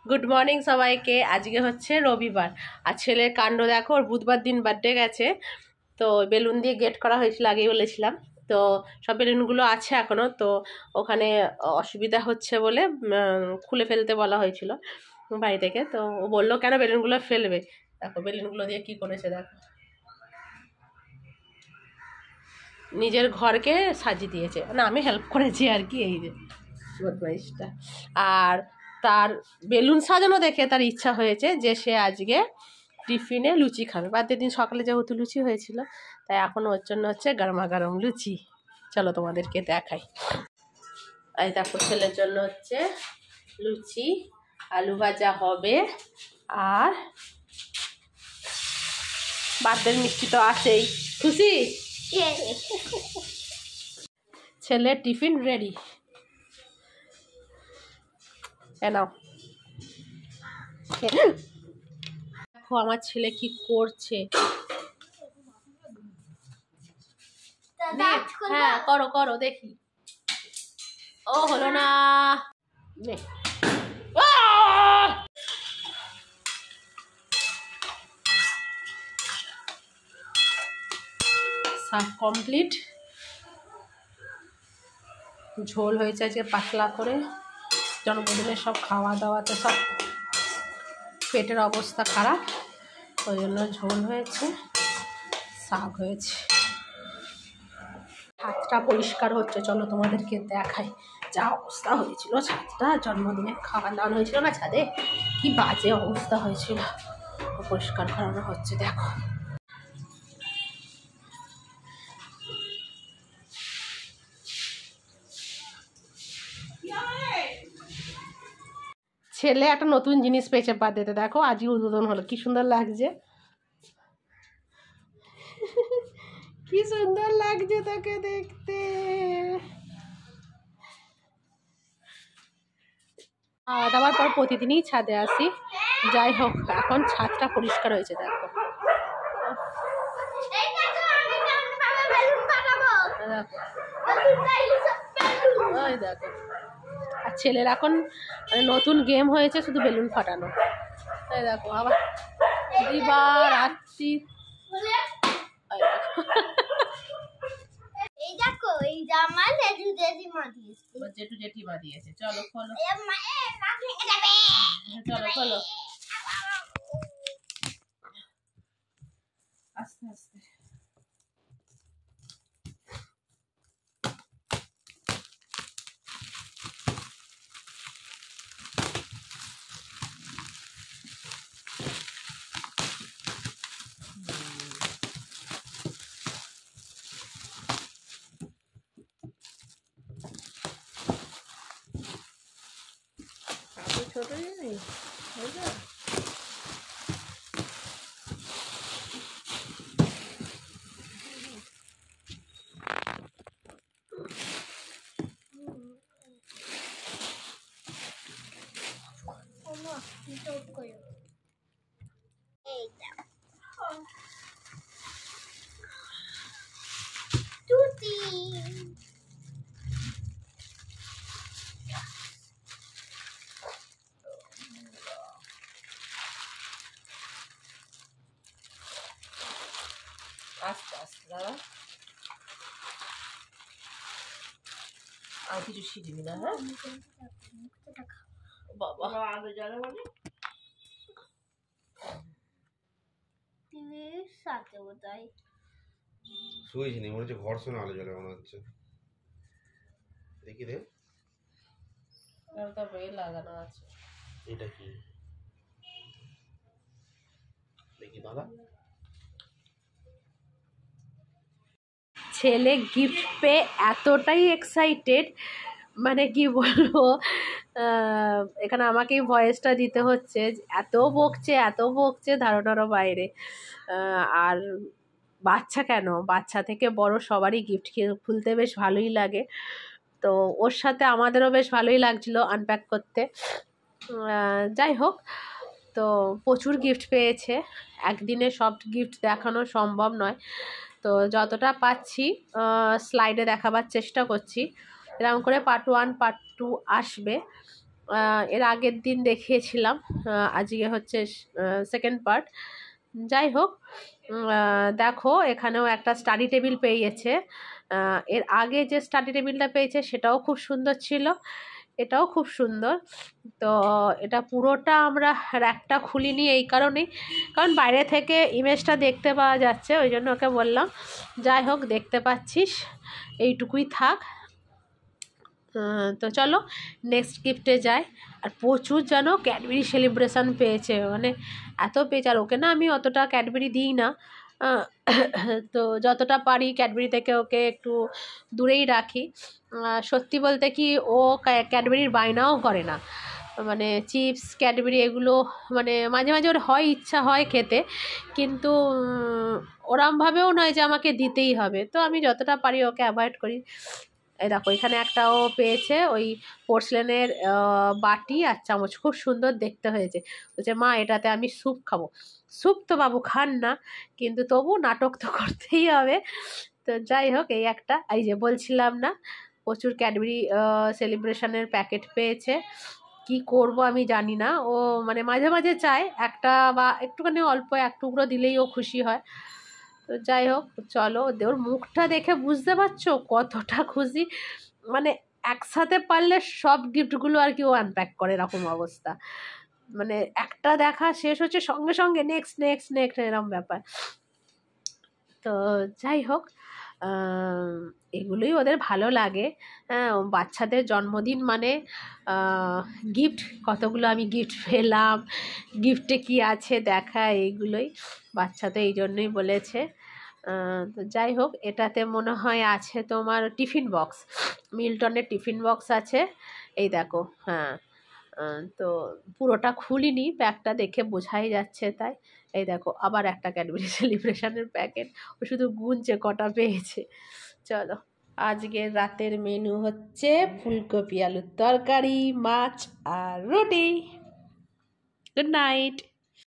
Good morning সবাইকে। আজকে হচ্ছে রবিবার, আর ছেলের কাণ্ড দেখো। ওর বুধবার দিন বার্থডে গেছে, তো বেলুন দিয়ে গেট করা হয়েছিল, আগেই বলেছিলাম। তো সব বেলুনগুলো আছে এখনও, তো ওখানে অসুবিধা হচ্ছে বলে খুলে ফেলতে বলা হয়েছিল বাড়ি থেকে। তো ও বললো কেন বেলুনগুলো ফেলবে, দেখো বেলুনগুলো দিয়ে কি করেছে দেখো। নিজের ঘরকে সাজিয়ে দিয়েছে, না আমি হেল্প করেছি আর কি, এই যে বদমাইশটা। আর তার বেলুন সাজানো দেখে তার ইচ্ছা হয়েছে যে সে আজকে টিফিনে লুচি খাবে। বার্থডে দিন সকালে যেহেতু লুচি হয়েছিল, তাই এখন ওর জন্য হচ্ছে গরমা গরম লুচি। চলো তোমাদেরকে দেখাই। এই দেখো ছেলের জন্য হচ্ছে লুচি, আলু ভাজা হবে, আর বার্থডের মিষ্টি তো আছেই। খুশি? ছেলের টিফিন রেডি। নাও, দেখো আমার ছেলে কি করছে। হ্যাঁ করো করো দেখি। ও হলো না। সব কমপ্লিট। ঝোল হয়েছে আজকে পাতলা করে, জন্মদিনে সব খাওয়া দাওয়াতে সব পেটের অবস্থা খারাপ, ওই জন্য ঝোল হয়েছে, শাক হয়েছে। ছাদটা পরিষ্কার হচ্ছে, চলো তোমাদেরকে দেখাই। যা অবস্থা হয়েছিল ছাদটা, জন্মদিনে খাওয়া দাওয়া হয়েছিল না ছাদে, কি বাজে অবস্থা হয়েছিল। পরিষ্কার করানো হচ্ছে দেখো। ছেলে একটা নতুন জিনিস পেয়েছে বার্থডেতে, দেখো আজই উদ্বোধন হলো, কি সুন্দর লাগছে। কি সুন্দর লাগছে তাকে দেখতে। খাওয়া দাওয়ার পর প্রতিদিনই ছাদে আসি, যাই হোক এখন ছাদটা পরিষ্কার হয়েছে দেখো। ওই দেখো, আর ছেলের এখন নতুন গেম হয়েছে শুধু বেলুন ফাটানো। এই দেখো আবার দিবা রাত্রি। এই দেখো, এই জামা জেঠু জেঠিমা দিয়েছে। চলো খোলো, চলো খোলো আস্তে আস্তে। ছোট জিনিস আস্তে আস্তে দাদা, আর কিছু শিখবি না। হ্যাঁ বাবা আলো জ্বালা বলে টিভির সাথে বোধহয় সুইচ নেই, মনে হচ্ছে ঘর্ষণ আলো জ্বলে মনে হচ্ছে। দেখি রে, লাগানো আছে। এটা কি দেখি দাদা। ছেলে গিফট পেয়ে এতটাই এক্সাইটেড, মানে কি বলবো, এখানে আমাকেই ভয়েসটা দিতে হচ্ছে। এত বকছে ধারণারও বাইরে। আর বাচ্চা কেন, বাচ্চা থেকে বড় সবারই গিফট খুলতে বেশ ভালোই লাগে, তো ওর সাথে আমাদেরও বেশ ভালোই লাগছিলো আনপ্যাক করতে। যাই হোক, তো প্রচুর গিফট পেয়েছে, একদিনে সব গিফট দেখানো সম্ভব নয়, তো যতটা পাচ্ছি স্লাইডে দেখাবার চেষ্টা করছি। এরকম করে পার্ট 1 পার্ট 2 আসবে। এর আগের দিন দেখিয়েছিলাম, আজকে হচ্ছে সেকেন্ড পার্ট। যাই হোক, দেখো এখানেও একটা স্টাডি টেবিল পেয়েছে। এর আগে যে স্টাডি টেবিলটা পেয়েছে সেটাও খুব সুন্দর ছিল, এটাও খুব সুন্দর। তো এটা পুরোটা আমরা র্যাকটা খুলিনি এই কারণেই, কারণ বাইরে থেকে ইমেজটা দেখতে পাওয়া যাচ্ছে, ওই জন্য ওকে বললাম। যাই হোক, দেখতে পাচ্ছিস, এইটুকুই থাক। তো চলো নেক্সট গিফটে যাই। আর প্রচুর যেন ক্যাডবেরি সেলিব্রেশন পেয়েছে, মানে এত পেয়েছে। আর ওকে না আমি অতটা ক্যাডবেরি দিই না, তো যতটা পারি ক্যাডবেরি থেকে ওকে একটু দূরেই রাখি। সত্যি বলতে কি, ও ক্যাডবেরির বায়নাও করে না, মানে চিপস ক্যাডবেরি এগুলো মানে মাঝে মাঝে ওর হয়, ইচ্ছা হয় খেতে, কিন্তু ওরমভাবেও নয় যে আমাকে দিতেই হবে। তো আমি যতটা পারি ওকে অ্যাভয়েড করি। এই দেখো এখানে একটাও পেয়েছে, ওই পোর্সেলেনের বাটি আর চামচ, খুব সুন্দর দেখতে হয়েছে। বলছে মা এটাতে আমি স্যুপ খাবো। স্যুপ তো বাবু খান না, কিন্তু তবু নাটক তো করতেই হবে। তো যাই হোক, এই একটা, এই যে বলছিলাম না, প্রচুর ক্যাডবেরি সেলিব্রেশনের প্যাকেট পেয়েছে। কি করব আমি জানি না, ও মানে মাঝে মাঝে চায় একটা বা একটুখানি অল্প এক টুকরো দিলেই ও খুশি হয়। তো যাই হোক, চলো, ওর মুখটা দেখে বুঝতে পারছো কতটা খুশি, মানে একসাথে পারলে সব গিফটগুলো আর কি ও আনপ্যাক করে, এরকম অবস্থা। মানে একটা দেখা শেষ হচ্ছে সঙ্গে সঙ্গে নেক্সট নেক্সট নেক্সট, এরকম ব্যাপার। তো যাই হোক, এগুলোই ওদের ভালো লাগে। হ্যাঁ, বাচ্চাদের জন্মদিন মানে গিফট, কতগুলো আমি গিফট পেলাম, গিফটে কি আছে দেখা, এইগুলোই বাচ্চা তো এই জন্যই বলেছে। তো যাই হোক, এটাতে মনে হয় আছে তোমার টিফিন বক্স, মিল্টনের টিফিন বক্স আছে, এই দেখো। হ্যাঁ, তো পুরোটা খুলিনি, প্যাকটা দেখে বোঝাই যাচ্ছে তাই। এই দেখো আবার একটা ক্যাডবেরি সেলিব্রেশনের প্যাকেট, ও শুধু গুনছে কটা পেয়েছে। চলো, আজকের রাতের মেনু হচ্ছে ফুলকপি আলুর তরকারি, মাছ আর রুটি। Good night.